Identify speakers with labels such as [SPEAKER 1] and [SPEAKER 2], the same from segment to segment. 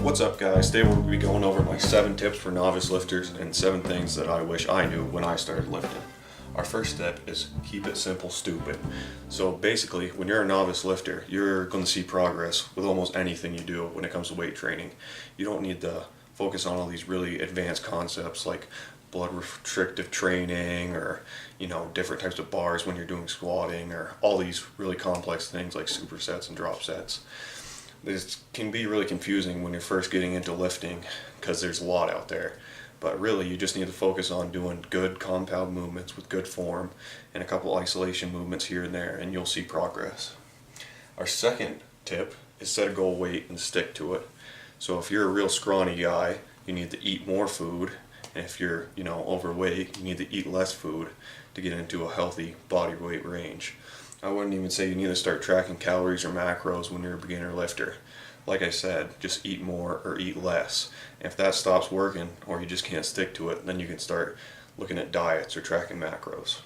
[SPEAKER 1] What's up guys, today we're going to be going over my 7 tips for novice lifters and 7 things that I wish I knew when I started lifting. Our first step is keep it simple, stupid. So basically, when you're a novice lifter, you're going to see progress with almost anything you do when it comes to weight training. You don't need to focus on all these really advanced concepts like blood restrictive training or different types of bars when you're doing squatting or all these really complex things like supersets and drop sets. This can be really confusing when you're first getting into lifting because there's a lot out there, but really you just need to focus on doing good compound movements with good form and a couple isolation movements here and there, and you'll see progress. Our second tip is set a goal weight and stick to it. So if you're a real scrawny guy, you need to eat more food, and if you're overweight, you need to eat less food to get into a healthy body weight range. I wouldn't even say you need to start tracking calories or macros when you're a beginner lifter. Like I said, just eat more or eat less. And if that stops working or you just can't stick to it, then you can start looking at diets or tracking macros.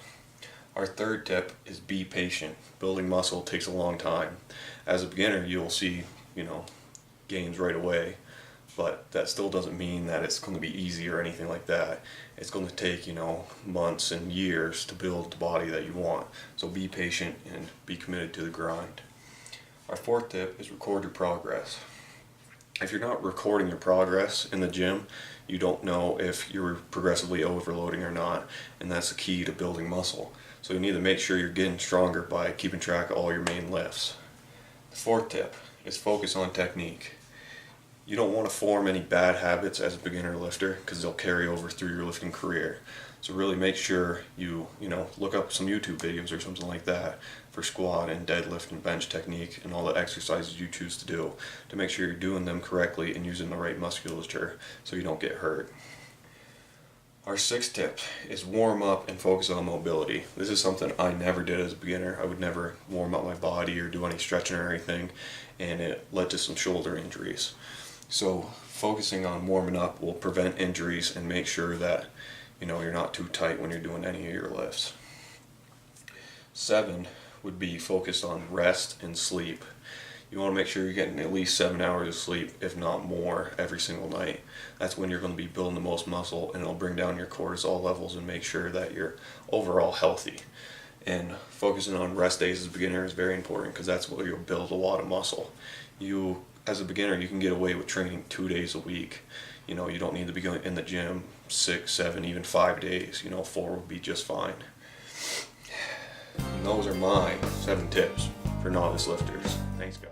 [SPEAKER 1] Our third tip is be patient. Building muscle takes a long time. As a beginner, you'll see, gains right away, but that still doesn't mean that it's going to be easy or anything like that. It's going to take, months and years to build the body that you want. So be patient and be committed to the grind. Our fourth tip is record your progress. If you're not recording your progress in the gym, you don't know if you're progressively overloading or not, and that's the key to building muscle. So you need to make sure you're getting stronger by keeping track of all your main lifts. The fourth tip is focus on technique. You don't want to form any bad habits as a beginner lifter because they'll carry over through your lifting career. So really make sure you look up some YouTube videos or something like that for squat and deadlift and bench technique and all the exercises you choose to do to make sure you're doing them correctly and using the right musculature so you don't get hurt. Our sixth tip is warm up and focus on mobility. This is something I never did as a beginner. I would never warm up my body or do any stretching or anything, and it led to some shoulder injuries. So focusing on warming up will prevent injuries and make sure that you're not too tight when you're doing any of your lifts. 7 would be focused on rest and sleep. You want to make sure you're getting at least 7 hours of sleep, if not more, every single night. That's when you're going to be building the most muscle, and it'll bring down your cortisol levels and make sure that you're overall healthy. And focusing on rest days as a beginner is very important because that's where you'll build a lot of muscle. As a beginner, you can get away with training 2 days a week. You don't need to be going in the gym 6, 7, even 5 days. 4 would be just fine. And those are my 7 tips for novice lifters. Thanks, guys.